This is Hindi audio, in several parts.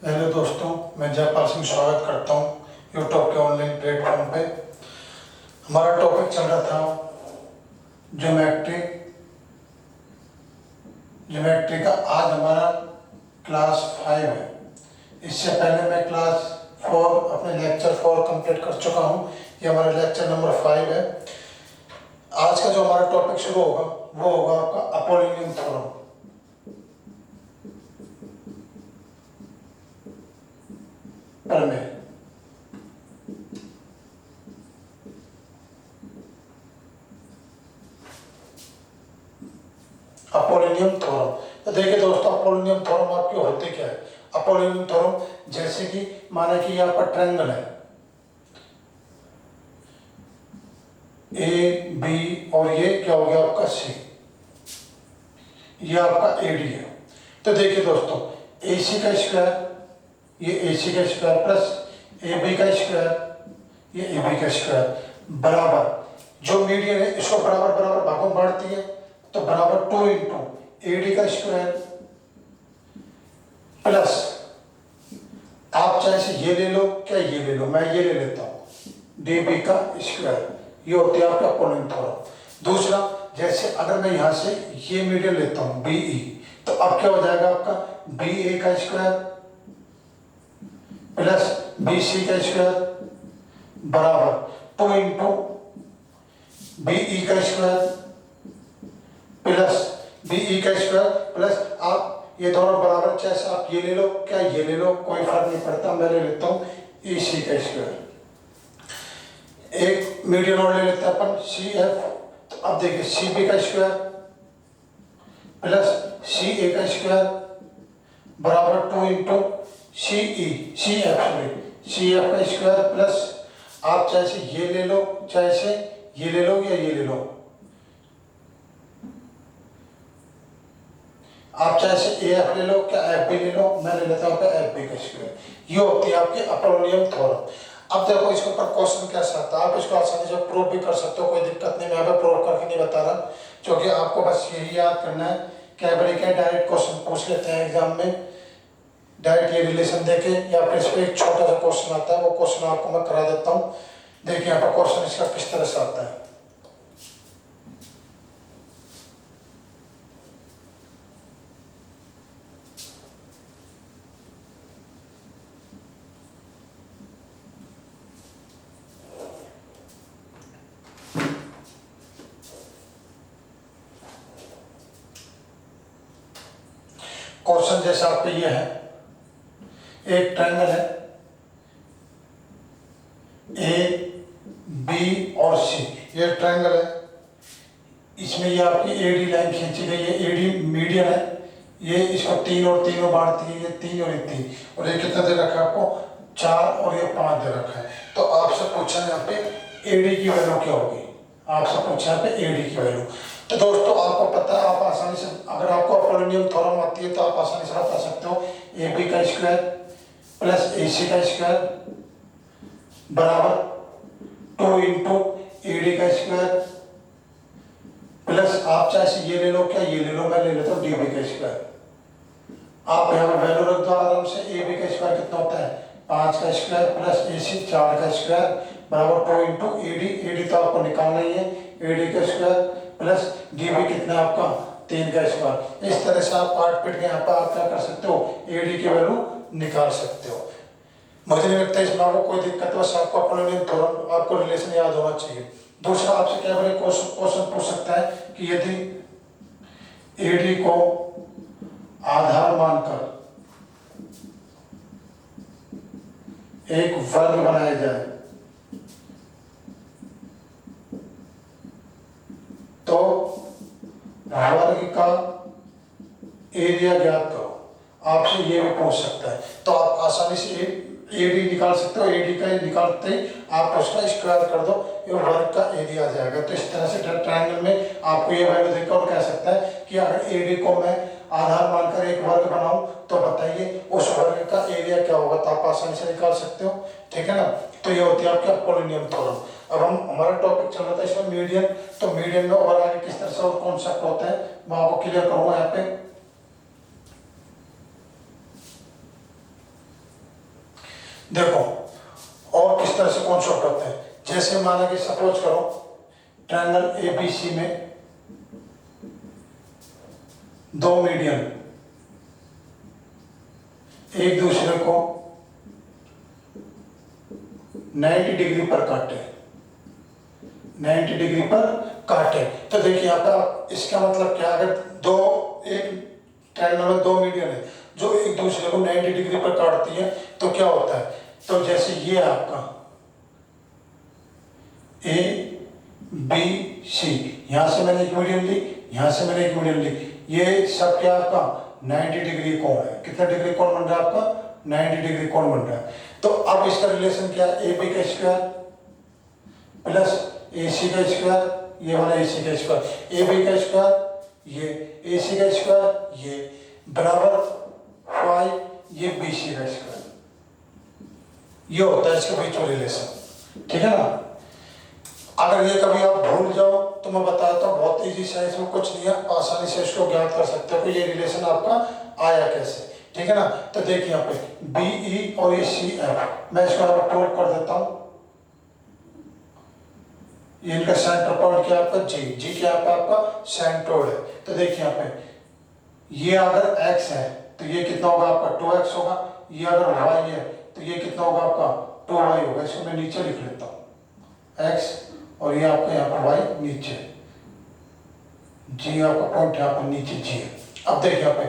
हेलो दोस्तों, मैं जयपाल सिंह स्वागत करता हूँ यूट्यूब के ऑनलाइन प्लेटफॉर्म पे। हमारा टॉपिक चल रहा था ज्योमेट्री। ज्योमेट्री का आज हमारा क्लास 5 है। इससे पहले मैं क्लास 4 अपने लेक्चर 4 कंप्लीट कर चुका हूँ। ये हमारा लेक्चर नंबर 5 है। आज का जो हमारा टॉपिक शुरू होगा वो होगा आपका अपोलिनियम थ्योरम। प्रमेय। अपोलिनियम थ्योरम। तो देखिए दोस्तों, अपोलिनियम थ्योरम आपके होते क्या है। अपोलिनियम थ्योरम जैसे कि माना कि ये आपका ट्रायंगल है ए बी और ये क्या हो गया आपका सी, ये आपका एडी है। तो देखिए दोस्तों, ए सी का स्क्वायर, ये ए सी का स्क्वायर प्लस ए बी का स्क्वायर, ये ए बी का स्क्वायर बराबर जो मीडियन है इसको बराबर बराबर भागों में बांटती है, तो बराबर 2 इंटू ए डी का स्क्वायर प्लस आप चाहे से ये ले लो क्या ये ले लो, मैं ये ले लेता हूँ डी बी का स्क्वायर। ये होती है आपका अपोलिनियम थ्योरम। दूसरा, जैसे अगर मैं यहाँ से ये मीडियन लेता हूँ बी ई, तो अब क्या हो जाएगा आपका बी ए का स्क्वायर प्लस बी सी का स्क्वायर बराबर 2 इंटू बी ई का स्क्वायर प्लस बी ई का स्क्वायर प्लस आप ये दोनों बराबर, चाहे आप ये ले लो क्या ये ले लो, कोई फर्क नहीं पड़ता, मैं ले लेता हूँ ई सी का स्क्वायर। एक मीडियन और ले लेते हैं अपन सी एफ। तो अब देखिए सी बी का स्क्वायर प्लस सी ए का स्क्वायर बराबर 2 इंटू सी ई सी एफ का स्क्वायर प्लस आप चाहे से ये ले लो चाहे से ये ले लो या ये ले लो, आप चाहे से ए एफ ले लो क्या एफ बी ले लो, मैं ले लेता हूँ एफ बी का स्क्वायर। ये होती है आपकी अपोलिनियम थ्योरम। अब देखो इसके ऊपर क्वेश्चन कैसा आता है, आप इसको आसानी से प्रूव भी कर सकते हो, कोई दिक्कत नहीं। मैं यहाँ पे प्रूव करके नहीं बता रहा, क्योंकि आपको बस यही याद करना है। क्या डायरेक्ट क्वेश्चन पूछ लेते हैं एग्जाम में, डायरेक्ट ये रिलेशन देके, या फिर इस पर एक छोटा सा क्वेश्चन आता है, वो क्वेश्चन आपको मैं करा देता हूँ। देखिए यहाँ पर क्वेश्चन इसका किस तरह से आता है। क्वेश्चन जैसा आप पे ये है, एक ट्रायंगल है ए बी और सी, ये ट्रायंगल है। इसमें ये आपकी एडी लाइन खींची गई है, एडी मीडियन है, ये इसको 3 और 3 में बांटती है, ये 3 और ये 3, और ये कितना दे रखा है आपको 4 और ये 5 दे रखा है। तो आपसे पूछा यहाँ पे एडी की वैल्यू क्या होगी, आपसे पूछा यहाँ पे एडी की वैल्यू। तो दोस्तों आपको पता है, आप आसानी से अगर आपको अपोलिनियम थ्योरम आती है तो आप आसानी से बता सकते हो ए बी का स्क्वायर प्लस ए सी का स्क्वायर बराबर 2 इंटू ए डी का स्क्वायर प्लस आप चाहे से ये ले लो क्या ये ले लो, मैं ले लेता हूँ डी बी का स्क्वायर। आप यहाँ पर वैल्यू रख दो आराम से। ए बी का स्क्वायर कितना होता है 5 का स्क्वायर प्लस ए सी 4 का स्क्वायर बराबर 2 इंटू ए डी तो आपको निकालना ही है, ए डी का स्क्वायर प्लस डी बी कितना आपका 3 का स्क्वायर। इस तरह से आप पार्ट पिट के यहाँ पर आप क्या कर सकते हो, ए डी की वैल्यू निकाल सकते हो। मुझे नहीं लगता इसमें आपको कोई दिक्कत, बस आपको अपोलिनियम थ्योरम आपको रिलेशन याद होना चाहिए। दूसरा, आपसे क्या बड़े क्वेश्चन पूछ सकता है कि यदि एडी को आधार मानकर एक वर्ग बनाया जाए तो वर्ग का एरिया ज्ञात करो। आपसे ये भी पूछ सकता है, तो आप आसानी से एडी निकाल सकते हो। एडी का निकालते ही आप उसका स्क्वायर कर दो, ये वर्ग का एरिया आ जाएगा। तो इस तरह से ट्रायंगल में आपको ये वैल्यू देखकर और कह सकता है कि अगर एडी को मैं आधार मानकर एक वर्ग बनाऊं तो बताइए उस वर्ग का एरिया क्या होगा, तो आप आसानी से निकाल सकते हो। ठीक है ना। तो ये होती है आपकी अपोलिनियम थ्योरम। अब हम हमारा टॉपिक चल रहा था इसमें मीडियन, तो मीडियन में और आगे किस तरह से और कॉन्सेप्ट होते हैं मैं आपको क्लियर करूंगा यहाँ पे। देखो और किस तरह से कॉन्सेप्ट होते हैं, जैसे माना कि सपोज करो ट्रायंगल एबीसी में दो मीडियन एक दूसरे को 90 डिग्री पर काटे, 90 डिग्री पर काटे। तो देखिए यहाँ पे इसका मतलब क्या, अगर दो एक ट्रायंगल में दो मीडियन है जो एक दूसरे को 90 डिग्री पर काटती है तो क्या होता है, तो जैसे ये आपका ए बी सी, यहां से मैंने एक मीडियन ली, यहां से मैंने एक मीडियन ली, ये सब क्या आपका 90 डिग्री कोण है। कितना डिग्री कोण बन रहा है आपका, 90 डिग्री कोण बन रहा है। तो अब इसका रिलेशन क्या है, ए बी का स्क्वायर प्लस ए सी का स्क्वायर, ये वाला ए सी का स्क्वायर, ए बी का स्क्वायर ये, ए सी का स्क्वायर ये, बराबर 5 ये बी सी का स्क्वायर। ये होता है इसके बीच में रिलेशन, ठीक है ना। अगर ये कभी आप भूल जाओ तो मैं बताता हूँ, बहुत इजी है, इसमें कुछ नहीं है, आसानी से इसको ज्ञात कर सकते हो कि ये रिलेशन आपका आया कैसे, ठीक है ना। तो देखिए यहाँ पे बी ई और ये सी एफ, मैं इसको यहाँ पर प्लॉट कर देता हूँ। ये इनका सेंटर पॉइंट क्या आपका जी, जी क्या आपका सेंट्रोइड है। तो देखिए यहाँ पे ये अगर x है तो ये कितना होगा आपका 2x होगा, ये अगर y है तो ये कितना होगा आपका 2y होगा। इसको मैं नीचे लिख लेता हूँ x और ये आपका यहाँ पर y नीचे, जी आपका पॉइंट यहाँ पर नीचे जी है। अब देखिए यहाँ पे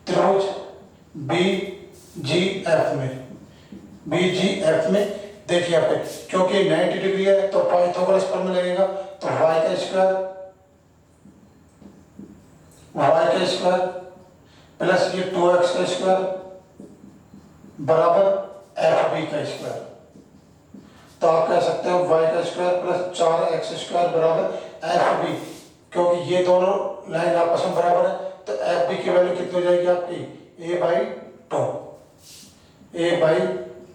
त्रिभुज बी जी एफ में, बी जी एफ में देखिए यहाँ पे क्योंकि 90 डिग्री है तो पाइथागोरस प्रमेय लगेगा, तो y का स्क्वायर प्लस ये 2x का स्क्वायर बराबर एफ बी का स्क्वायर। तो आप कह सकते हो y का स्क्वायर प्लस 4x स्क्वायर बराबर एफ बी, क्योंकि ये दोनों लाइन आपस में बराबर है तो एफ बी की वैल्यू कितनी हो जाएगी आपकी a बाई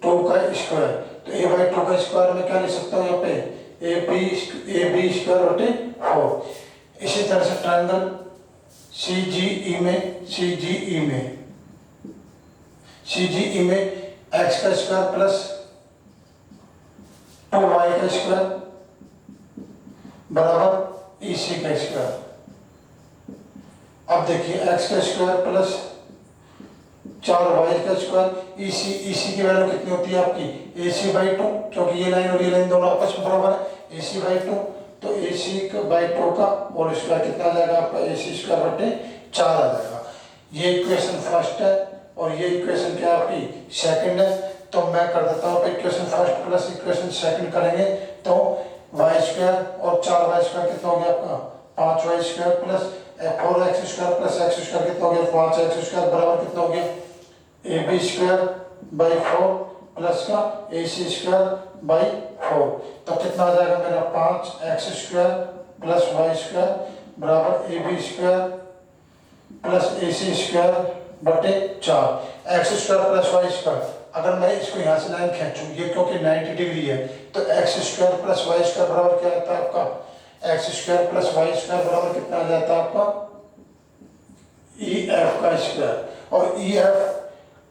2 का स्क्वायर। तो a बाई 2 का स्क्वायर में क्या लिख सकता हूँ यहाँ पे ए बी स्क्वायर बटे 4। इसी तरह से ट्रायंगल सी जी ई में x का स्क्वायर प्लस 2y का स्क्वायर बराबर ई सी का स्क्वायर। अब देखिए x का स्क्वायर प्लस 4y का स्क्वायर, ई सी की वैल्यू कितनी होती है आपकी ए सी बाई 2, क्योंकि ये लाइन और ये लाइन दोनों आपस में बराबर है, ए सी बाई 2, तो ए सी बाई 2 का और स्क्वायर कितना आ जाएगा आपका ए सी स्क्वायर बटे 4 आ जाएगा। ये इक्वेशन फर्स्ट है और ये इक्वेशन क्या आपकी सेकंड है। तो मैं कर देता हूँ equation first plus equation second करेंगे तो वाई स्क्वायर और 4y स्क्वायर कितना हो गया आपका 5y square plus 4x square plus x square कितना हो गया 5x स्क्वायर बराबर कितना हो गया A B square by 4 plus का ए सी स्क्वायर बाई 4। तो कितना आ जाएगा मेरा 5x square plus Y square बराबर A B square plus A C square बटे 4। X square plus Y square, अगर मैं इसको यहाँ से लाइन खींचूं, ये क्योंकि 90 डिग्री है तो X square plus Y square बराबर क्या आता है आपका X square plus Y square बराबर कितना आ जाता है आपका ई एफ का स्क्वायर। और ई एफ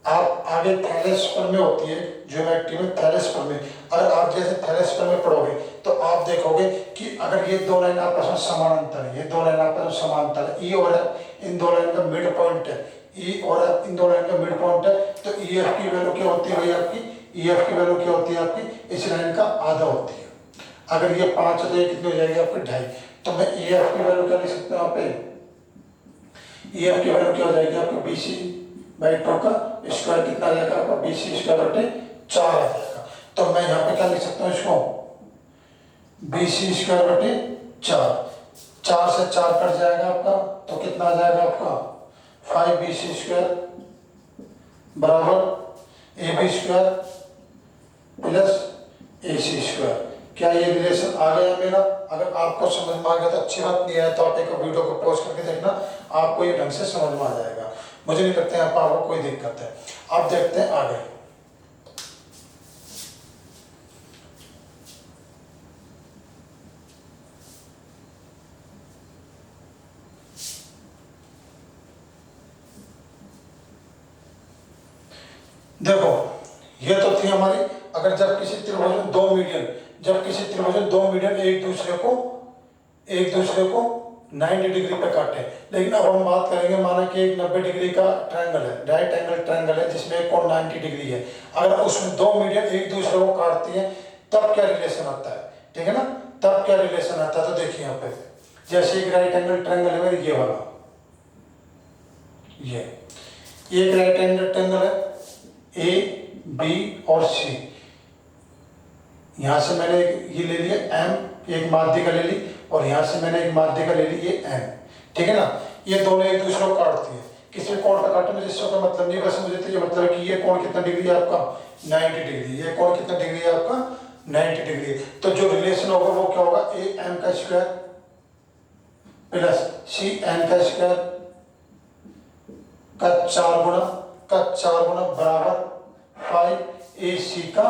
आप आगे थैलेस प्रमेय होती है ज्योमेट्री में, थैलेस प्रमेय, अगर आप जैसे थैलेस प्रमेय पढ़ोगे तो आप देखोगे कि अगर ये दो लाइन आपस में समानांतर है, ये दो लाइन आपस में समांतर है, ई और एफ इन दो लाइन का मिड पॉइंट है, ई और एफ इन दो लाइन का मिड पॉइंट है, तो ई एफ की वैल्यू क्या होती है आपकी, ई एफ की वैल्यू क्या होती है आपकी इस लाइन का आधा होती है। अगर ये 5 है तो ये कितनी हो जाएगी आपकी 2.5। तो मैं ई एफ की वैल्यू क्या लिख सकता हूँ यहाँ पे, ई एफ की वैल्यू क्या हो जाएगी आपकी बी सी बाई 2 का स्क्वायर कितना आ जाएगा आपका बी सी स्क्वायर बटे 4 आ जाएगा। तो मैं यहाँ पे क्या लिख सकता हूँ इसको बी सी स्क्वायर बटे 4 से 4 कट जाएगा आपका तो कितना आ जाएगा आपका 5 बी सी स्क्वायर बराबर A B square plus A C square. क्या ये रिलेशन आ गया मेरा? अगर आपको समझ में आ गया तो अच्छी बात, नहीं है तो आप एक वीडियो को पॉज करके देखना, आपको ये ढंग से समझ में आ जाएगा। मुझे नहीं लगता है आपको कोई दिक्कत है। अब देखते हैं आगे। देखो ये तो थी हमारी, अगर जब किसी त्रिभुज में दो मीडियन एक दूसरे को 90 डिग्री पे काटे। लेकिन अब हम बात करेंगे, माना कि एक 90 डिग्री का ट्रायंगल है, राइट एंगल ट्रायंगल है जिसमें एक कोण 90 डिग्री है। अगर उसमें दो मीडियन एक दूसरे को काटती हैं तब क्या रिलेशन आता है, ठीक है ना, तब क्या रिलेशन आता है। तो देखिए यहाँ पे, जैसे एक राइट एंगल ट्रायंगल है मेरे, ये वाला, ये एक राइट एंगल ट्रायंगल है, ए बी और सी। यहां से मैंने ये ले लिया एम, एक माध्यिका ले ली, और यहां से मैंने एक माध्यिका ले ली, ये एन, ठीक है ना। ये दोनों एक दूसरे को काटती है। किसी कोण का काटने में जिससे का मतलब नहीं, बस मुझे तो ये मतलब है कि ये कोण कितना डिग्री है आपका 90 डिग्री, ये कोण कितना डिग्री है आपका 90 डिग्री। तो जो रिलेशन होगा वो क्या होगा, ए एम का स्क्वायर प्लस सी एन का स्क्वायर का 4 गुना बराबर 5 ए सी का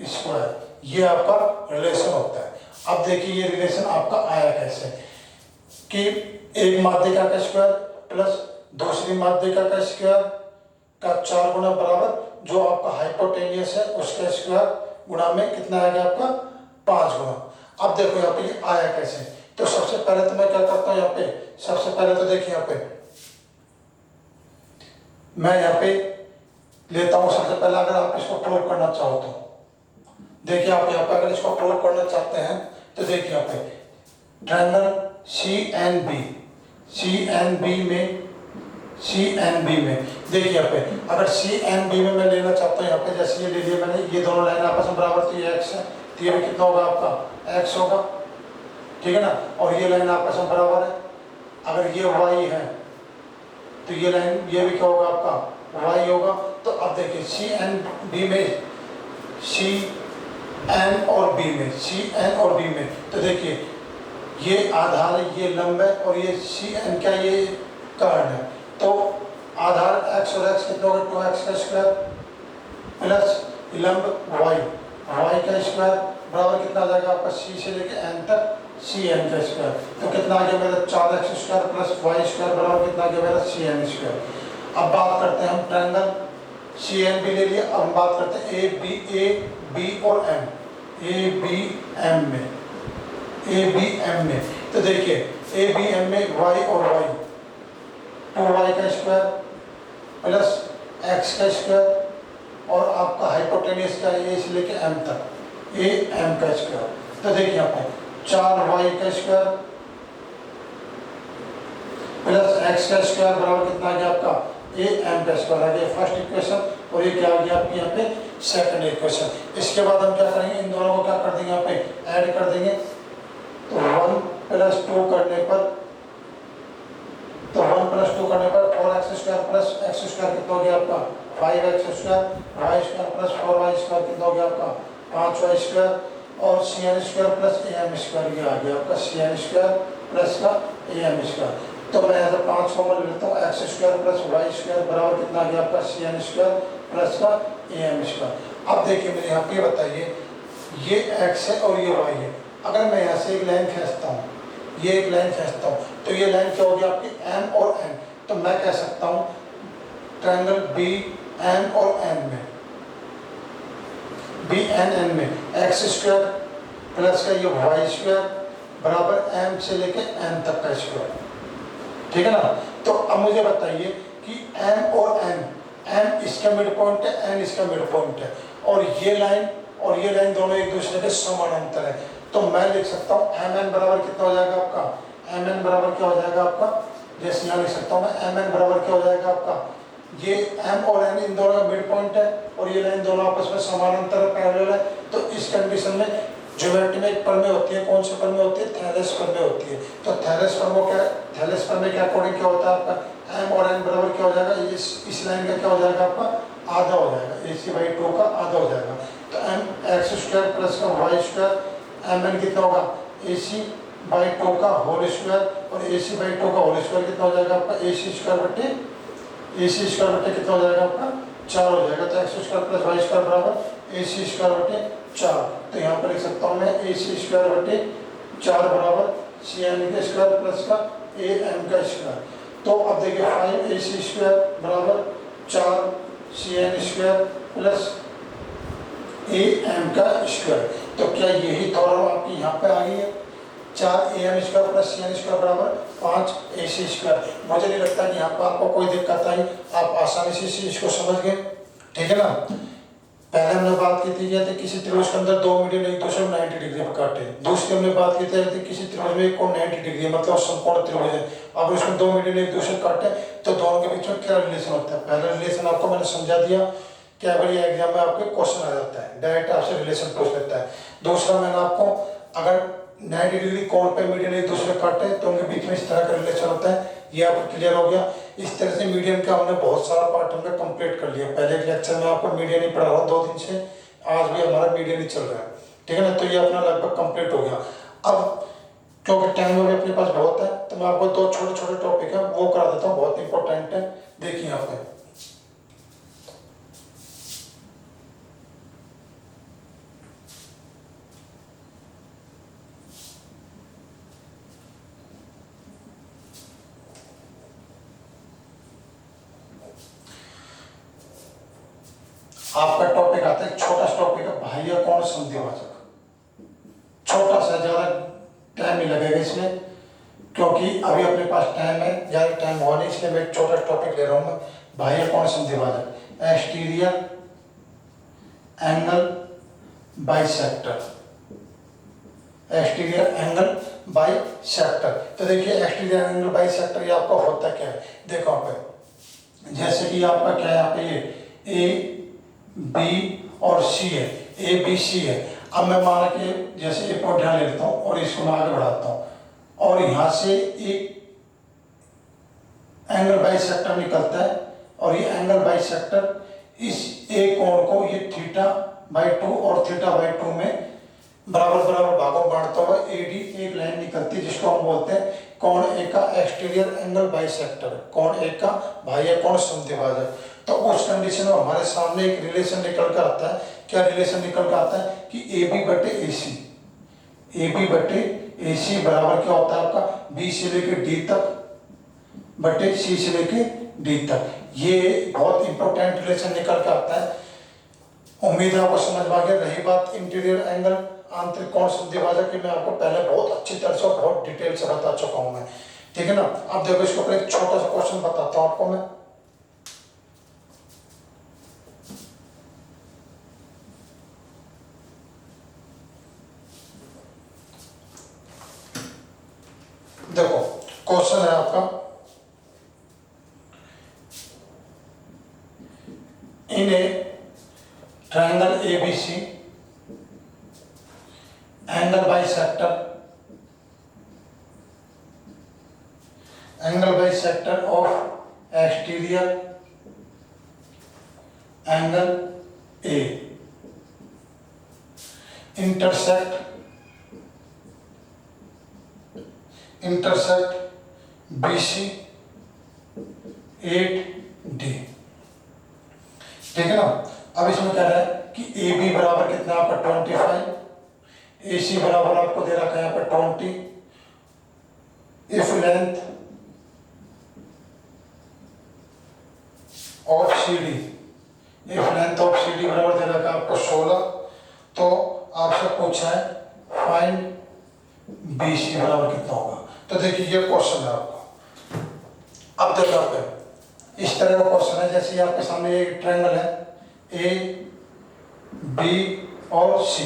स्क्वायर। ये आपका रिलेशन होता है। अब देखिए ये रिलेशन आपका आया कैसे, कि एक माध्यिका का स्क्वायर प्लस दूसरी माध्यिका का स्क्वायर का 4 गुना बराबर जो आपका हाइपोटेनियस है उसका स्क्वायर गुणा में कितना आएगा आपका 5 गुना। अब देखो यहाँ पे ये आया कैसे। तो सबसे पहले तो मैं क्या करता हूँ, यहाँ पे सबसे पहले तो देखिए यहाँ पे मैं यहाँ पे लेता हूँ सबसे पहले, अगर आप इसको प्रूव करना चाहो तो देखिए आप यहाँ पे अगर इसको प्रूव करना चाहते हैं तो देखिए यहाँ पे ट्रायंगल सी एन बी में देखिए यहाँ पे, अगर सी एन बी में मैं लेना चाहता हूँ यहाँ पे, जैसे ये ले लिया मैंने, ये दोनों लाइन आपस में बराबर, तो ये एक्स है, तो ये भी कितना होगा आपका एक्स होगा, ठीक है ना। और ये लाइन आपस में बराबर है, अगर ये वाई है तो ये लाइन, ये भी क्या होगा आपका वाई होगा। तो अब देखिए सी एन और बी में तो देखिए ये आधार है, ये लंब है, और ये सी एन क्या, ये कर्ण है। तो आधार x और x कितना होगा 2x का स्क्वायर प्लस लंब y का स्क्वायर बराबर कितना आ जाएगा आपका c से लेके n तक cn का स्क्वायर। तो कितना आ गया मेरा 4x square plus y square बराबर कितना आ गया मेरा cn स्क्वायर। अब बात करते हैं हम ट्रायंगल cn भी ले लिया। अब हम बात करते हैं a b और m, a b m में तो देखिए a b m में y और y 2y का स्क्वायर प्लस x का स्क्वायर और आपका हाइपोटेनियस का a से लेके m तक a m का स्क्वायर। तो देखिए यहाँ पे 4y का स्क्वायर प्लस x का स्क्वायर बराबर कितना आ गया आपका a m का स्क्वायर आ गया फर्स्ट इक्वेशन, और ये क्या आ गया आपकी यहाँ पे सेकंड इक्वेशन। इसके बाद हम क्या करेंगे, इन दोनों को क्या कर देंगे यहाँ पे ऐड कर देंगे। तो 1 + 2 करने पर 4x square plus x square कितना हो गया आपका 5x square, y square plus 4y square कितना हो गया आपका 5y स्क्वायर, और cn square plus am square, ये आ गया आपका cn स्क्वायर प्लस का am स्क्वायर। तो मैं यहाँ से 5 कॉमन लेता हूँ, x square plus y square बराबर कितना आ गया आपका cn स्क्वायर प्लस का am स्क्वायर। अब देखिए मेरे यहाँ पे बताइए, ये x है और ये y है। अगर मैं यहाँ से एक लाइन खींचता हूँ, ये एक लाइन खींचता हूँ, तो ये लाइन क्या होगी आपकी m और n। तो मैं कह सकता हूँ ट्रायंगल बी एम और एन में, बी एन एन में एक्स स्क्वायर प्लस का ये वाई स्क्वायर बराबर एम से लेके एन तक का स्क्वायर, ठीक है ना। तो अब मुझे बताइए कि एम और एन, एम इसका मिड पॉइंट है, एन इसका मिड पॉइंट है, और ये लाइन दोनों एक दूसरे के समानांतर है। तो मैं लिख सकता हूँ एम एन बराबर कितना हो जाएगा आपका, एम एन बराबर क्या हो जाएगा आपका, जैसे यहाँ लिख सकता हूँ मैं एम एन बराबर क्या हो जाएगा आपका, ये एम और एन इन दोनों का मिड पॉइंट है और ये लाइन दोनों आपस में समानांतर पैरेलल है। तो इस कंडीशन में ज्योमेट्री में एक प्रमेय होती है, कौन सी प्रमेय होती है, थेलेस प्रमेय होती है। तो थेलेस प्रमेय के अकॉर्डिंग क्या होता है आपका एम और एन बराबर क्या हो जाएगा, इस लाइन का क्या हो जाएगा आपका आधा हो जाएगा, AC/2 का आधा हो जाएगा। तो एम एक्स स्क्वायर प्लस का वाई स्क्वायर, एम एन कितना होगा AC/2 का होल स्क्वायर, और AC/2 का होल स्क्वायर कितना हो जाएगा आपका AC स्क्वायर बटे कितना हो जाएगा आपका 4 हो जाएगा। तो X square plus Y square बराबर AC स्क्वायर बटे 4। तो यहाँ पर लिख सकता हूँ मैं AC स्क्वायर बटे 4 बराबर CN का स्क्वायर प्लस का AM का स्क्वायर। तो अब देखिए 5AC स्क्वायर बराबर 4 CN square plus A M का स्क्वायर। तो क्या यही थ्योरम आपकी यहाँ पे आ गई है? 4am² प्लस cn² बराबर 5ac²। मुझे नहीं लगता कि यहाँ पर आपको कोई दिक्कत आई, आप आसानी से इसको समझ गए, ठीक है ना। पहले हमने बात की थी कि किसी त्रिभुज के अंदर दो मीडियन एक दूसरे को 90 डिग्री पर काटे। दूसरी हमने बात की थी किसी त्रिभुज में एक कोण 90 डिग्री मतलब समकोण त्रिभुज है, अब उसमें दो मीडियन एक दूसरे को काटे तो दोनों के बीच में क्या रिलेशन होता है। पहला रिलेशन आपको मैंने समझा दिया, क्या बड़ी एग्जाम में आपके क्वेश्चन आ जाता है, डायरेक्ट आपसे रिलेशन पूछ लेता है। दूसरा मैंने आपको अगर 90 डिग्री कोण पे मीडियन एक दूसरे काटे तो उनके बीच में इस तरह का रिलेशन होता है, ये आपको क्लियर हो गया। इस तरह से मीडियन का हमने बहुत सारा पार्ट हमने कंप्लीट कर लिया। पहले के लेक्चर में आपको मीडियन ही पढ़ा रहा हूँ 2 दिन से, आज भी हमारा मीडियन ही चल रहा है, ठीक है ना। तो ये अपना लगभग कंप्लीट हो गया। अब क्योंकि टाइम अभी अपने पास बहुत है तो मैं आपको 2 छोटे छोटे टॉपिक है वो करा देता हूँ, बहुत इंपॉर्टेंट है। देखिए यहाँ पे आपका टॉपिक आता है, छोटा सा टॉपिक है बाह्य कोण संधिभाजक। छोटा सा, ज्यादा टाइम नहीं लगेगा इसमें क्योंकि अभी अपने पास टाइम है, ज्यादा टाइम हुआ नहीं, इसलिए मैं एक छोटा टॉपिक ले रहा हूँ मैं, बाह्य कोण संधिभाजक। Exterior angle bisector, exterior angle bisector. तो देखिए एक्सटीरियर एंगल बाइसेक्टर ये आपका होता क्या है, देखो आप जैसे कि आपका क्या है, यहाँ पे ये ए बी और सी है, ए बी सी है। अब मैं मान के जैसे एक पॉइंट यहाँ ले लेता हूँ और इसको मैं आगे बढ़ाता हूँ और यहाँ से एक एंगल बाइसेक्टर निकलता है और ये एंगल बाइसेक्टर इस ए कोण को ये θ/2 और θ/2 में बराबर बराबर भागों बांटता हुआ एडी एक लाइन निकलती है जिसको हम बोलते हैं कोण ए का एक्सटीरियर एंगल बाइसेक्टर, कोण ए का बाह्य कोण संधिभाजक। तो उस कंडीशन में हमारे सामने एक रिलेशन निकल कर आता है। क्या रिलेशन निकल कर आता है कि ए बी बटे ए सी बराबर क्या होता है आपका बी से लेकर डी तक बटे सी से लेकर डी तक। ये बहुत इंपॉर्टेंट रिलेशन निकल कर आता है। उम्मीद है आपको समझ में आ गया। रही बात इंटीरियर एंगल आंतरिक कोण संधिभाजक की, मैं आपको पहले बहुत अच्छी तरह से और बहुत डिटेल से बता चुका हूं मैं, ठीक है ना। अब देखो इसके ऊपर एक छोटा सा क्वेश्चन बताता हूं आपको मैं। देखो क्वेश्चन है आपका, in a triangle ABC angle bisector of exterior angle A intersect BC 8D, ठीक है ना। अब इसमें कह रहा है कि AB बराबर कितना आपका 25, AC बराबर आपको दे रखा है यहाँ पे 20, इफ लेंथ ऑफ CD बराबर दे रखा है आपको 16। तो आपसे पूछा है फाइंड BC बराबर कितना होगा। तो देखिए ये क्वेश्चन है आपको। अब देखो आप इस तरह का क्वेश्चन है, जैसे आपके सामने एक ट्रायंगल है ए बी और सी,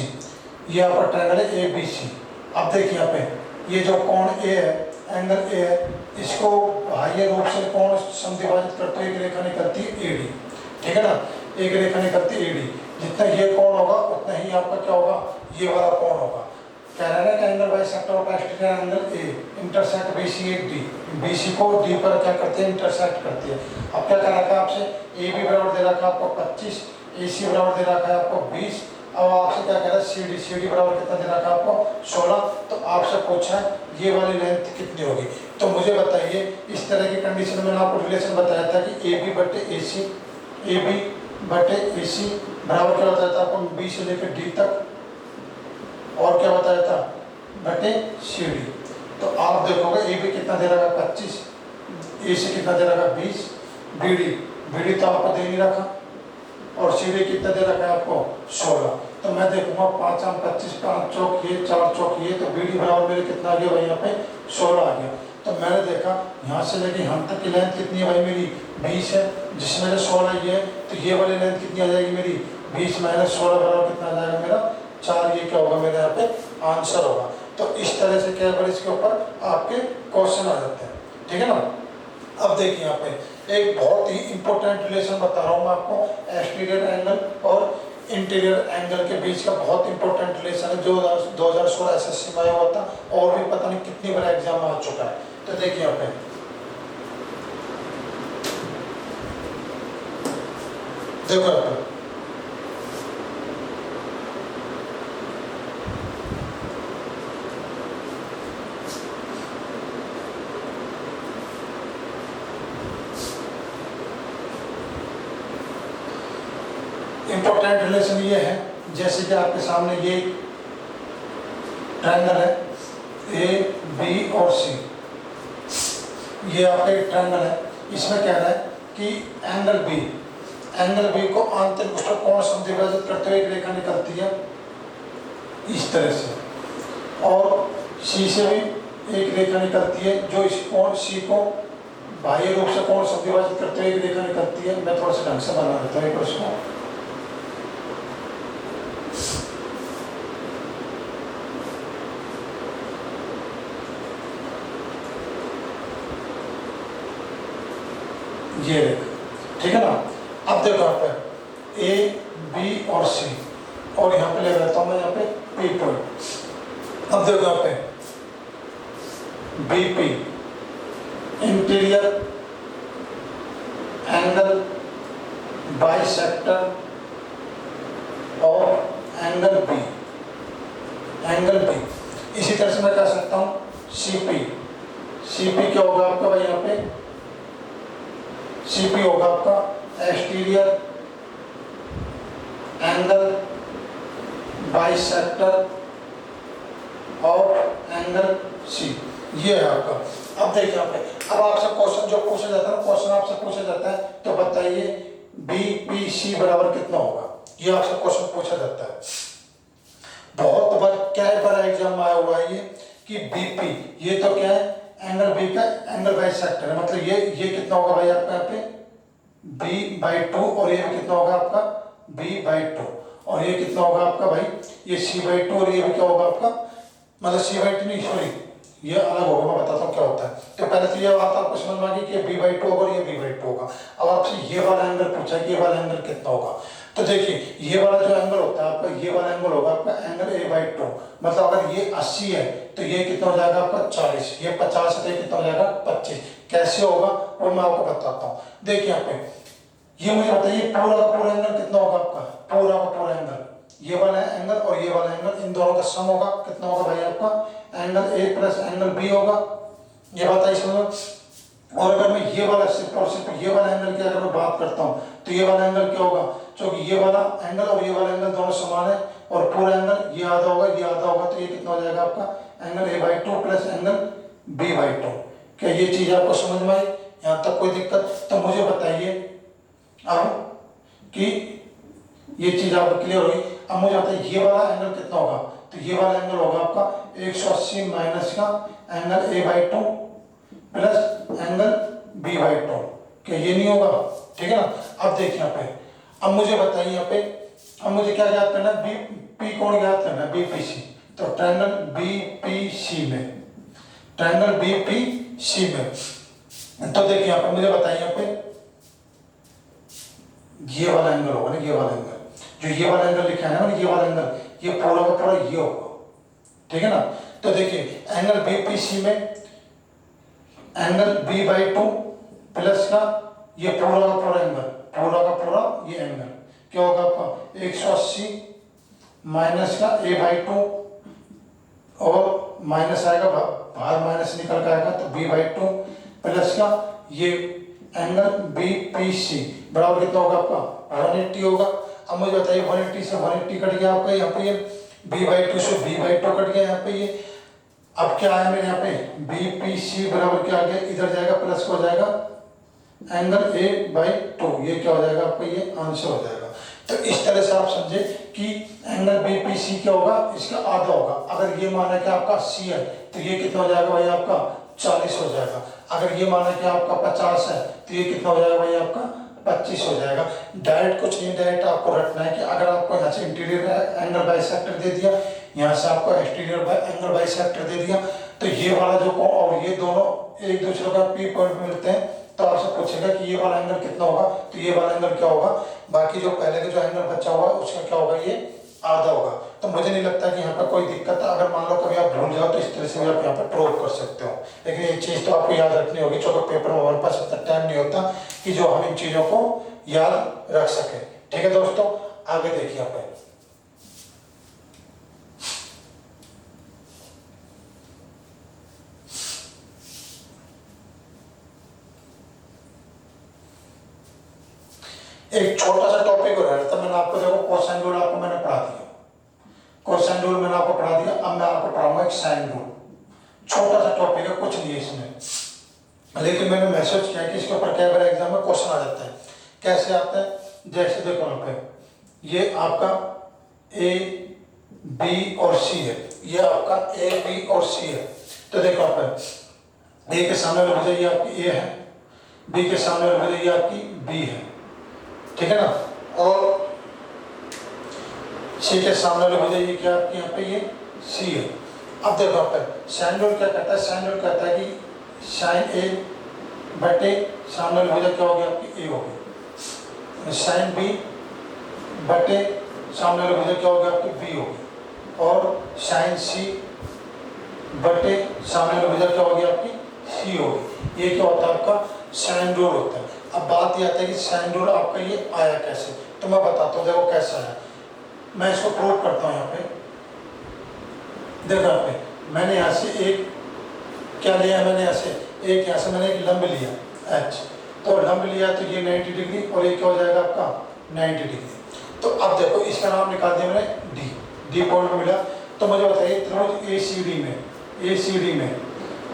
ये आपका ट्रायंगल है ए बी सी। अब देखिए यहाँ पे ये जो कोण ए है, एंगल ए है, इसको बाह्य रूप से कोण संधिभाजित करते हुए एक रेखा निकलती है एडी, ठीक है ना। एक रेखा निकलती है एडी, जितना ये कोण होगा उतना ही आपका क्या होगा, ये वाला कोण होगा। कह रहा है ना कि angle bisector of exterior angle A intersect BC 8D, BC को D पर क्या करते हैं, इंटरसेक्ट करती है। अब क्या कर रखा है आपसे, AB बराबर दे रखा है आपको 25, AC बराबर दे रखा है आपको 20। अब आपसे क्या कह रहा है CD बराबर कितना दे रखा है आपको 16। तो आपसे पूछा है ये वाली लेंथ कितनी होगी। तो मुझे बताइए इस तरह की कंडीशन में मैंने आपको रिलेशन बताया था कि AB बटे AC बराबर क्या बताया था आपको B से लेकर D तक, और क्या बताया था बटे CD। तो आप देखोगे AB कितना दे रखा 25, AC कितना दे रखा 20, BD तो आपको दे नहीं रखा, और CD कितना दे रखा है आपको 16। तो तो मैं देखूंगा 5 आम 25, 5 चौक ये, 4 चौक ये, तो BD बराबर मेरे कितना आ गया भाई, यहाँ पे 16 आ गया। तो मैंने देखा यहाँ से लेके यहाँ तक की लेंथ कितनी है भाई मेरी 20 है, जिसमें से 16 ये है, तो ये वाली लेंथ कितनी आ जाएगी मेरी 20 माइनस 16 बराबर कितना आ जाएगा मेरा 4। ये क्या होगा मेरे यहाँ पे आंसर होगा। तो इस तरह से क्या बार इसके ऊपर आपके क्वेश्चन आ जाते हैं, ठीक है ना। अब देखिए यहाँ पे एक बहुत ही इंपॉर्टेंट रिलेशन बता रहा हूँ मैं आपको, एक्सटीरियर एंगल और इंटीरियर एंगल के बीच का बहुत इंपॉर्टेंट रिलेशन है, जो 2016 SSC में आया हुआ था और भी पता नहीं कितनी बार एग्जाम में आ चुका है। तो देखिए यहाँ पे देखो यहाँ पे इंपॉर्टेंट रिलेशन ये है, जैसे कि आपके सामने ये ट्रायंगल है AB और C, ये आपका एक ट्रायंगल है। इसमें कह रहा है कि एंगल B को आंतरिक उसका कोण समद्विभाजित करते हुए एक रेखा निकलती है इस तरह से, और C से भी एक रेखा निकलती है जो इस कोण C को बाह्य रूप से कोण समद्विभाजित करते हुए एक रेखा निकलती है। मैं थोड़ा सा ढंग से बना देता हूँ एक प्रश्न। ये रेखा, ठीक है ना। अब देखो यहाँ पे A, B और C, और यहाँ पे ले लेता हूँ मैं यहाँ पे P पॉइंट। अब देखो यहाँ पे BP इंटीरियर एंगल बाइसेक्टर और एंगल B। इसी तरह से मैं कह सकता हूँ CP क्या होगा आपका भाई, यहाँ पे CP होगा आपका एक्सटीरियर एंगल बाइसेक्टर और एंगल C, ये है आपका। अब देखिए यहाँ पे, अब आपसे क्वेश्चन जो पूछा जाता है, क्वेश्चन आपसे पूछा जाता है तो बताइए BPC बराबर कितना होगा, ये आपसे क्वेश्चन पूछा जाता है। बहुत बार क्या बार एग्जाम में आया हुआ है ये कि BP, ये तो क्या है एंगल B का एंगल बाइसेक्टर है, मतलब ये कितना होगा भाई आपका यहाँ पे B/2, और ये भी कितना होगा आपका B/2, और ये कितना होगा आपका भाई ये C/2, और ये भी क्या होगा आपका मतलब C/2 नहीं, सॉरी ये अलग होगा, मैं बताता हूँ क्या होता है। तो पहले तो ये बात आपको समझ में आ गई कि B/2 होगा और ये B/2 होगा। अब आपसे ये वाला एंगल पूछा कि ये वाला एंगल कितना होगा, तो देखिए ये वाला जो एंगल होता है आपका, ये वाला एंगल होगा आपका एंगल A/2, मतलब अगर ये 80 है तो ये कितना हो जाएगा आपका 40, ये 50 है तो ये कितना हो जाएगा 25। कैसे होगा वो मैं आपको बताता हूँ। देखिए यहाँ पे ये मुझे बताइए पूरा का पूरा एंगल कितना होगा आपका, पूरा का पूरा एंगल, ये वाला एंगल और ये वाला एंगल, इन दोनों का सम होगा, कितना होगा भाई आपका angle A plus angle B होगा, ये बताइए इसमें। और अगर मैं ये वाला सिर्फ और सिर्फ ये वाला एंगल की अगर मैं बात करता हूँ तो ये वाला एंगल क्या होगा, क्योंकि ये वाला एंगल और ये वाला एंगल दोनों समान है, और पूरा एंगल ये आधा होगा ये आधा होगा, तो ये कितना हो जाएगा आपका angle A/2 plus angle B/2। क्या ये चीज आपको समझ में आई, यहाँ तक कोई दिक्कत? तो मुझे बताइए अब कि ये चीज आपको क्लियर होगी। अब मुझे बताइए ये वाला एंगल कितना होगा, तो ये वाला एंगल होगा आपका 180 माइनस का angle A/2 plus angle B/2। क्या ये नहीं होगा, ठीक है ना। अब देखिए यहाँ पे, अब मुझे बताइए यहाँ पे, अब मुझे क्या ज्ञात करना है, BP कोण ज्ञात करना है BPC, तो ट्रायंगल BPC में, ट्रायंगल BPC में, तो देखिए यहाँ पे मुझे बताइए यहाँ पे ये वाला एंगल होगा ना, ये वाला एंगल जो ये वाला एंगल लिखा है ना, ये वाला एंगल, ये पूरा का पूरा ये होगा, ठीक है ना। तो देखिए एंगल BPC में एंगल B/2 प्लस का ये पूरा का पूरा एंगल, पूरा का पूरा ये एंगल क्या होगा आपका 180 माइनस का A/2, और माइनस आएगा बाहर, माइनस निकल कर आएगा तो B/2 प्लस का ये एंगल BPC बराबर कितना होगा आपका 180 होगा। अब मुझे बताइए 180 से 180 कट गया आपका यहाँ पे, ये B/2 से B/2 कट गया यहाँ पे ये। अब क्या आया मेरे यहाँ पे BPC बराबर क्या आ गया, इधर जाएगा प्लस हो जाएगा एंगल A/2, ये क्या हो जाएगा आपका ये आंसर हो जाएगा। तो इस तरह से आप समझे कि एंगल BPC क्या होगा, इसका आधा होगा। अगर ये माना कि आपका C है तो ये कितना हो जाएगा भाई आपका 40 हो जाएगा। अगर ये माना कि आपका 50 है तो ये कितना हो जाएगा भाई आपका 25 हो जाएगा। डायरेक्ट कुछ नहीं, डायरेक्ट आपको रखना है कि अगर आपको यहाँ से इंटीरियर एंगल बाइसेक्टर दे दिया, यहाँ से आपको एक्सटीरियर एंगल बाइसेक्टर दे दिया, तो ये वाला जो और ये दोनों एक दूसरे का P पॉइंट मिलते हैं, तो आपसे पूछेगा कि ये वाला एंगल कितना होगा, तो ये वाला एंगल क्या होगा, बाकी जो पहले का जो एंगल बचा हुआ है उसका क्या होगा, ये आधा होगा। तो मुझे नहीं लगता कि यहाँ पर कोई दिक्कत है। अगर मान लो कभी आप भूल जाओ तो इस तरह से भी आप यहाँ पर प्रूव कर सकते हो, लेकिन एक चीज़ तो आपको याद रखनी होगी, क्योंकि पेपर में हमारे पास इतना टाइम नहीं होता कि जो हम इन चीज़ों को याद रख सकें। ठीक है दोस्तों, आगे देखिए आप। एक छोटा सा टॉपिक हो रहा है, तो मैंने आपको देखो कोसाइन रूल आपको मैंने पढ़ा दिया, कोसाइन रूल मैंने आपको पढ़ा दिया। अब मैं आपको पढ़ाऊंगा एक साइन रूल। छोटा सा टॉपिक है, कुछ नहीं है इसमें, लेकिन मैंने मैसेज किया कि इसके ऊपर कई बार एग्जाम में क्वेश्चन आ जाता है। कैसे आता है, जैसे देखो यहाँ पे ये आपका A, B और C है, ये आपका A, B और C है। तो देखो यहाँ पे A के सामने वाली भुजा ये आपकी A है, B के सामने वाली भुजा ये आपकी B है, ठीक है ना, और C के सामने वाली भुजा ये क्या आपकी यहाँ पे ये C है। अब देखो यहाँ पे साइन रूल क्या कहता है, साइन रूल कहता है कि साइन A बटे सामने वाली भुजा क्या होगी आपकी A होगी, साइन B बटे सामने वाली भुजा क्या होगी आपकी B होगी, और साइन C बटे सामने वाली भुजा क्या होगी आपकी C होगी। ये क्या होता है आपका साइन रूल होता है। अब बात यह आती है कि साइन रूल आपका ये आया कैसे, तो मैं बताता हूँ देखो कैसा है। मैं इसको प्रूव करता हूँ। यहाँ पे देखो, यहाँ पे मैंने यहाँ से एक क्या लिया, मैंने यहाँ से एक यहाँ से मैंने एक लंब लिया H, तो लंब लिया तो ये 90 डिग्री और ये क्या हो जाएगा आपका 90 डिग्री। तो अब देखो इसका नाम निकाल दिया मैंने D पॉइंट मिला। तो मुझे बताइए त्रिभुज ACD में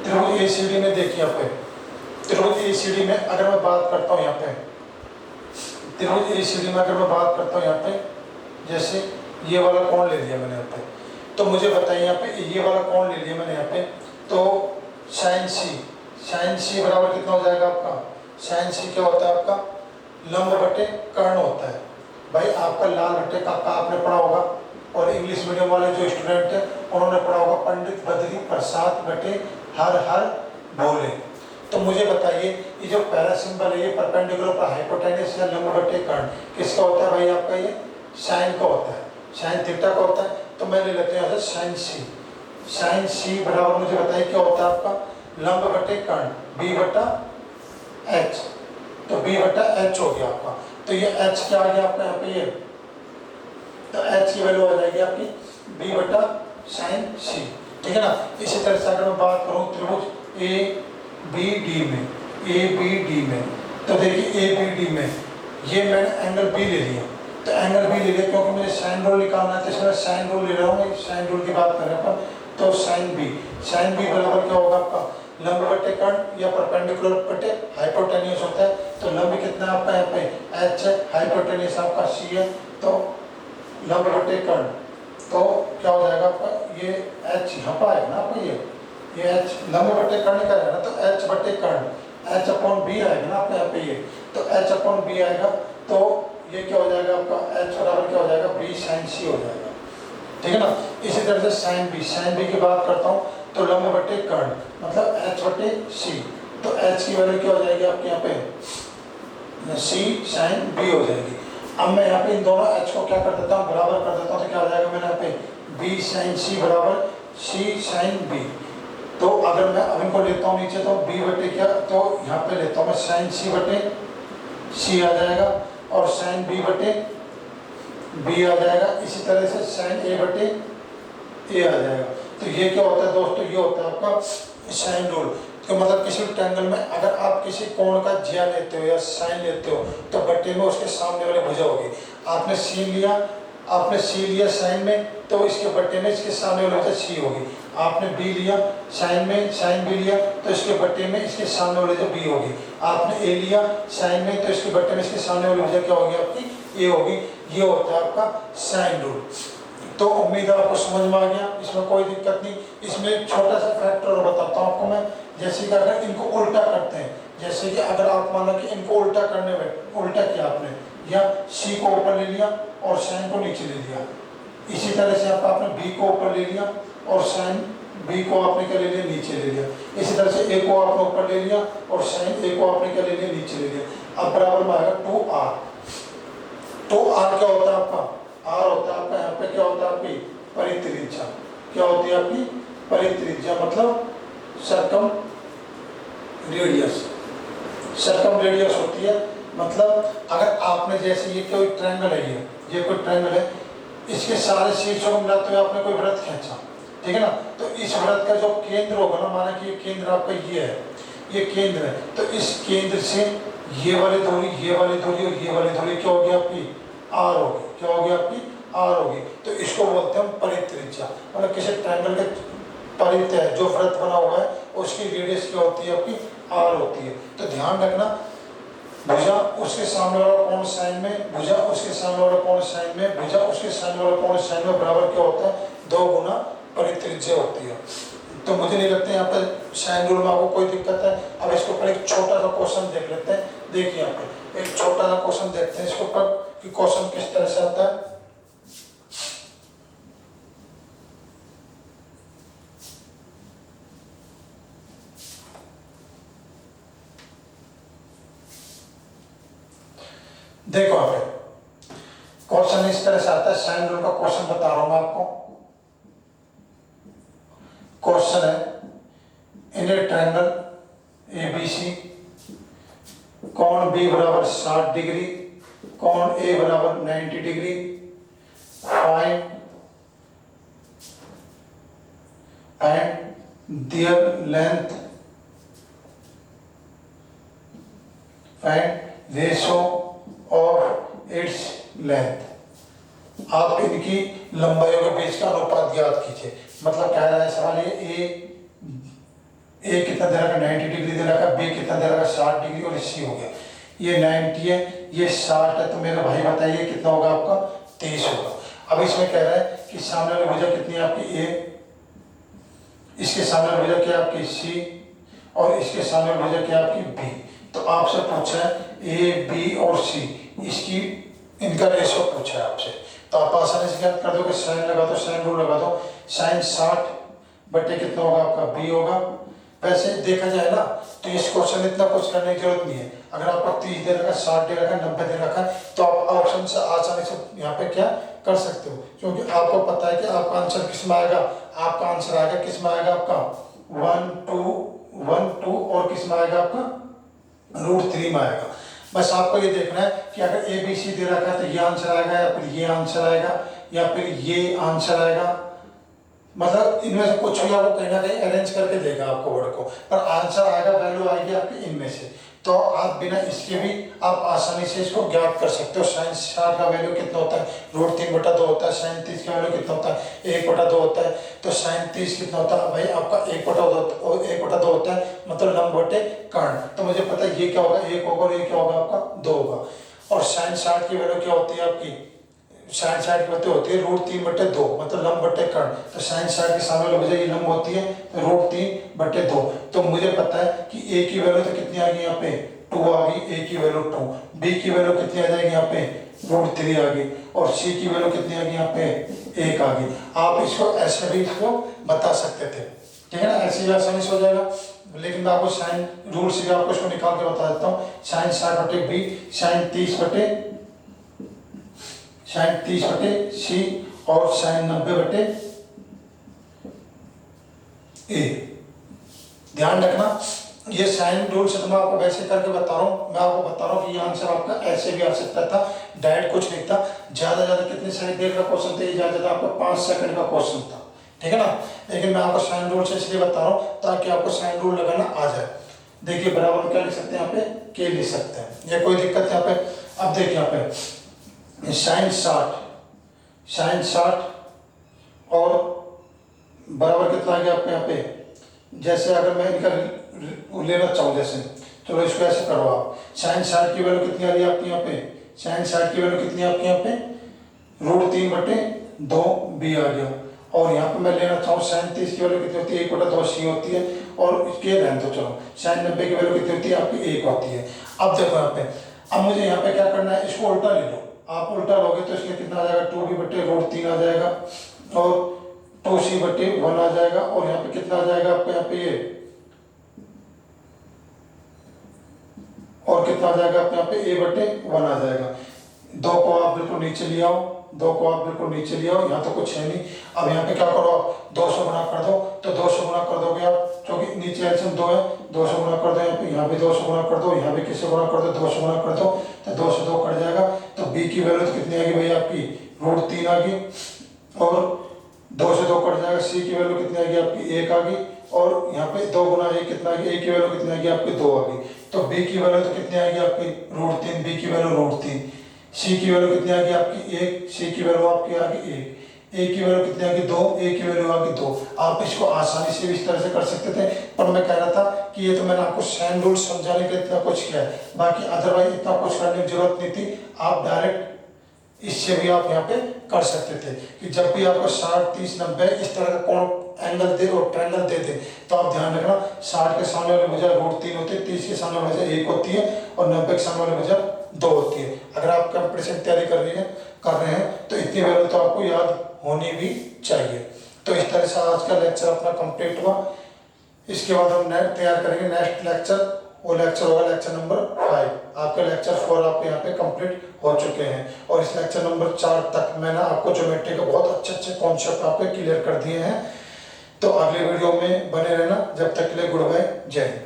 त्रिभुज ACD में देखिए यहाँ पे त्रिभुज ACD में अगर मैं बात करता हूँ यहाँ पे त्रिभुज ACD में अगर मैं बात करता हूँ यहाँ पे, जैसे ये वाला कोण ले लिया मैंने यहाँ पे, तो मुझे बताइए यहाँ पे ये वाला कोण ले लिया मैंने यहाँ पे, तो साइन C बराबर कितना हो जाएगा आपका, साइन C क्या होता है आपका लंब बटे कर्ण होता है। भाई आपका लाल बट्टे का आपने पढ़ा होगा, और इंग्लिश मीडियम वाले जो स्टूडेंट हैं उन्होंने पढ़ा होगा पंडित बद्री प्रसाद बटे हर बोले। तो मुझे बताइए ये जो पहला सिंबल है ये परपेंडिकुलर पर हाइपोटेनस या लंब बटे कर्ण किसका होता है भाई आपका, ये साइन का होता है, साइन थीटा का होता है। तो मैं ले लेते हैं साइन C बराबर मुझे बताइए क्या होता है आपका लंब बटे कर्ण B बटा H, तो B बटा H हो गया आपका। तो ये H क्या आ गया आपका यहाँ पे, ये तो H की वैल्यू आ जाएगी आपकी B बटा साइन C, ठीक है ना। इसी तरह से अगर मैं बात करूँ त्रिभुज ABD में, तो देखिए ABD में ये मैंने एंगल B ले लिया, तो एंगल B ले लिया क्योंकि मुझे साइन रूल निकालना है, तो इसमें साइन रूल ले रहा हूँ, साइन रूल की बात करें अपन, तो साइन B बराबर क्या होगा आपका लंब बटे कर्ण या परपेंडिकुलर बटे हाइपोटेन्यूस होता है। तो लंब कितना है आपका यहाँ पे H है, हाइपोटेन्यूस आपका C है, तो लंब बटे कर्ण तो क्या हो जाएगा आपका ये H यहाँ पर आएगा ना आपका, ये H लंब बटे कर्ण का है ना, तो H बटे कर्ण H अपॉन B आएगा ना आपका यहाँ पे, ये तो H अपॉन B आएगा, तो ये क्या हो जाएगा आपका H बराबर क्या हो जाएगा B साइन C हो जाएगा, ठीक है ना। इसी तरह से साइन B की बात करता हूँ, तो लंब बटे कर्ण मतलब H बटे C, तो H की वैल्यू क्या हो जाएगी आपके यहाँ पे C साइन B हो जाएगी। अब मैं यहाँ पे इन दोनों H को क्या कर देता हूँ बराबर कर देता हूँ, तो क्या हो जाएगा मेरे यहाँ पे B साइन C बराबर C साइन B। तो अगर मैं अब इनको लेता हूँ नीचे, तो B बटे क्या, तो यहाँ पे लेता हूँ मैं साइन C बटे C आ जाएगा, और साइन B बटे B आ जाएगा। इसी तरह से साइन A बटे A आ जाएगा। तो ये क्या होता है दोस्तों, ये होता है आपका साइन रूल। तो मतलब किसी ट्रायंगल में अगर आप किसी कोण का ज्या लेते हो या साइन लेते हो, तो बट्टे में उसके सामने वाली भुजा होगी। आपने C लिया साइन में, तो इसके बट्टे में इसके सामने वाली भुजा C होगी। आपने बी लिया, साइन में साइन बी लिया तो इसके बट्टे में इसके सामने वाली जो बी होगी। आपने ए लिया साइन में तो इसके बट्टे में इसके सामने वाली वजह क्या होगी आपकी ए होगी। ये होता है आपका साइन रूल। तो उम्मीद है आपको समझ में आ गया, इसमें कोई दिक्कत नहीं। इसमें एक छोटा सा फैक्टर और बताता हूँ आपको मैं, जैसे कि अगर इनको उल्टा करते हैं, जैसे कि अगर आप माना कि इनको उल्टा करने में उल्टा किया आपने, या सी को ऊपर ले लिया और साइन को नीचे ले लिया, इसी तरह से आपने बी को ऊपर ले लिया और साइन बी को आपने क्या ले लिया नीचे ले लिया, इसी तरह से ए को आपने ऊपर ले लिया और साइन ए को आपने क्या ले लिया नीचे ले लिया। अब बराबर में आएगा 2r। तो r क्या होता है आपका, r होता है आपका यहाँ पे क्या होता है आपकी परित्रिज्या। क्या होती है आपकी परित्रिज्या, मतलब सर्कम रेडियस। सर्कम रेडियस होती है, मतलब अगर आपने जैसे ये कोई ट्रायंगल है, ये कोई ट्रायंगल है, इसके सारे शीर्षों को मिला तो आपने कोई वृत्त खींचा, ठीक है ना, तो इस वृत्त का जो केंद्र होगा ना, माना कि ये केंद्र आपका ये है, ये केंद्र है, तो इस केंद्र से ये वाली दूरी, ये वाली दूरी और ये वाली दूरी क्या होगी आपकी r होगी। क्या होगी आपकी r होगी। तो इसको बोलते हैं हम परित्रिज्या, मतलब किसी ट्रायंगल के परित्य है जो वृत्त बना हुआ है उसकी रेडियस क्या होती है आपकी r होती है। तो ध्यान रखना, भुजा उसके सामने वाला कोण साइन में, भुजा उसके सामने वाला कोण साइन में, भुजा उसके सामने वाला कोण साइन में बराबर क्या होता है 2 गुना परित्रिज्या होती है। तो मुझे नहीं लगता यहाँ पर साइन रूल में आपको कोई दिक्कत है। अब इसके ऊपर एक छोटा सा क्वेश्चन देख लेते हैं। देखिए यहाँ पे एक छोटा सा क्वेश्चन देखते हैं इसके ऊपर कि क्वेश्चन किस तरह से आता है। देखो यहाँ पे क्वेश्चन इस तरह से आता है, साइन रूल का क्वेश्चन बता रहा हूं मैं आपको। क्वेश्चन है इन ए ट्रायंगल ABC कोण B बराबर 60 डिग्री, कोण A बराबर 90 degree, find and there length, find ratio of its length. आप इनकी लंबाइयों के बीच का अनुपात ज्ञात कीजिए। मतलब कह रहा है सवाल ये ए कितना दे रखा 90 डिग्री दे रखा, बी कितना दे रखा 60 डिग्री और सी हो गया। ये 90 है, ये 60 है, तो मेरे भाई बताइए कितना होगा आपका 23 होगा। अब इसमें कह रहा है कि सामने वाली भुजा कितनी है आपकी ए, इसके सामने वाली भुजा क्या आपकी सी और इसके सामने वाली भुजा क्या आपकी बी। तो आपसे पूछा है ए बी और सी, इसकी इनका रेशो पूछा है आपसे। तो आप आसानी से क्या कर दो कि साइन लगा दो, साइन रूल लगा दो। साइन 60 बटे कितना होगा आपका बी होगा। वैसे देखा जाए ना तो इस क्वेश्चन इतना कुछ करने की जरूरत नहीं है। अगर आपको 30 दे रखा, 60 दे रखा, 90 दे रखा तो आप ऑप्शन से आसानी से यहाँ पे क्या कर सकते हो, क्योंकि आपको पता है कि आपका आंसर किस में आएगा। आपका आंसर आएगा किस में आएगा आपका 1 2 और किस में आएगा आपका √3 में आएगा। बस आपको ये देखना है कि अगर ए बी सी दे रखा है तो ये आंसर आएगा या फिर ये आंसर आएगा या फिर ये आंसर आएगा। मतलब इनमें से कुछ भी आपको कहीं ना कहीं अरेंज करके देगा आपको वर्ड को, पर आंसर आएगा, वैल्यू आएगी आपकी इनमें से। तो आप बिना इसके भी आप आसानी से इसको ज्ञात कर सकते हो। साइन 60 का वैल्यू कितना होता है √3/2 होता है। साइन 30 का वैल्यू कितना होता है 1/2 होता है। तो साइन 30 कितना होता है भाई आपका 1/2 होता है, मतलब लंब बटे कर्ण। तो मुझे पता है ये क्या होगा 1 होगा और ये क्या होगा आपका 2 होगा। और साइन 60 की वैल्यू क्या होती है आपकी, साइन 60 की वैल्यू होती है √3/2, मतलब लंब बटे कर्ण। तो साइन 60 के सामने वाली भुजा ये लंब होती है तो √3/2। तो मुझे पता है कि ए की वैल्यू तो कितनी आ गई यहाँ पे 2 आ गई, ए की वैल्यू 2, बी की वैल्यू कितनी आ जाएगी यहाँ पे √3 आ गई और सी की वैल्यू कितनी आ गई यहाँ पे 1 आ गई। आप इसको ऐसे भी इसको बता सकते थे, ठीक है ना, ऐसे भी आसानी से हो जाएगा। लेकिन मैं आपको साइन रूल से आपको इसको निकाल के बता देता हूँ। साइन 60/b, साइन 30/c और साइन 90/a। ध्यान रखना ये साइन रूल से तो मैं आपको वैसे करके बता रहा हूँ। मैं आपको बता रहा हूँ कि ये आंसर आपका ऐसे भी आ सकता था, डायरेक्ट कुछ नहीं था। ज्यादा कितने सेकंड देर का क्वेश्चन था, ये ज्यादा आपका 5 सेकंड का क्वेश्चन था, ठीक है ना। लेकिन मैं आपको साइन रूल से इसलिए बता रहा हूँ ताकि आपको साइन रूल लगाना आ जाए। देखिए बराबर क्या लिख सकते हैं यहाँ पे के लिख सकते हैं, ये कोई दिक्कत यहाँ पे। अब देखिए यहाँ पे साइन 60 और बराबर कितना आ गया आपके यहाँ पे, जैसे अगर मैं इनका लेना चाहूँ, जैसे चलो इसको ऐसे करो आप, साइन 60 की वैल्यू कितनी आ रही है आपके यहाँ पे, साइन 60 की वैल्यू कितनी है आपके यहाँ पे, √3/2 b आ गया। और यहाँ पे मैं लेना चाहूँ साइन 30 की वैल्यू कितनी होती है, 1/2c होती है, और इसके रहने दो चलो, साइन 90 की वैल्यू कितनी होती है आपकी 1 होती है। अब देखो यहाँ पे, अब मुझे यहाँ पे क्या करना है, इसको उल्टा ले लो, आप उल्टा लोगे तो इसलिए कितना आ जाएगा, 2b/√3 आ जाएगा, और 2c/1 आ जाएगा, और यहाँ पे कितना आ जाएगा आपको यहाँ पे ये, और कितना आ जाएगा आपके यहाँ पे a/1 आ जाएगा। 2 को आप बिल्कुल नीचे ले आओ, 2 को आप बिल्कुल नीचे ले आओ, यहाँ तो कुछ है नहीं। अब यहाँ पे क्या करो आप, 200 गुना कर दो, तो 200 गुना कर दोगे आप, क्योंकि नीचे एलसीएम 2 है, 200 गुना कर दो, यहाँ पे 200 गुना कर दो, यहाँ पे किससे गुना कर दो, 200 गुना कर दो, तो 2 से 2 कट जाएगा, तो b की वैल्यू तो कितनी आएगी भैया आपकी, √3 आ गई, और 2 से 2 कट जाएगा, c की वैल्यू कितनी आएगी आपकी 1 आ गई, और यहाँ पे 2 गुना 1 कितना आ गया, a की वैल्यू कितनी आएगी आपकी 2 आ गई, तो b की वैल्यू तो कितनी आएगी आपकी √3, b की वैल्यू √3, c की वैल्यू कितनी आ गई आपकी 1, c की वैल्यू आपकी आ गई 1, a की वैल्यू कितनी आ गई 2, a की वैल्यू आ गई 2। आप इसको आसानी से भी इस तरह से कर सकते थे, पर मैं कह रहा था कि ये तो मैंने आपको साइन रूल समझाने के लिए इतना कुछ किया है, बाकी अदरवाइज इतना कुछ करने की जरूरत नहीं थी, आप डायरेक्ट इससे भी आप यहाँ पे कर सकते थे कि जब भी आपको 60, 30, 90 इस तरह का कोण एंगल दे और ट्रायंगल दे दे, तो आप ध्यान रखना 60 के सामने वाली भुजा √3 होती है, 30 के सामने वाली भुजा 1 होती है, और 90 के सामने वाली भुजा 2 होती है। अगर आप कंपटीशन तैयारी कर रहे हैं तो इतनी वैल्यू तो आपको याद होनी भी चाहिए। तो इस तरह से आज का लेक्चर अपना कंप्लीट हुआ। इसके बाद हम तैयार करेंगे नेक्स्ट लेक्चर, वो लेक्चर होगा लेक्चर नंबर 5। आपके लेक्चर 4 आपके यहाँ पे कंप्लीट हो चुके हैं, और इस लेक्चर नंबर 4 तक मैंने आपको ज्योमेट्री का बहुत अच्छे अच्छे कॉन्सेप्ट आपके क्लियर कर दिए हैं। तो अगले वीडियो में बने रहना, जब तक के लिए गुड बाय, जय हिंद।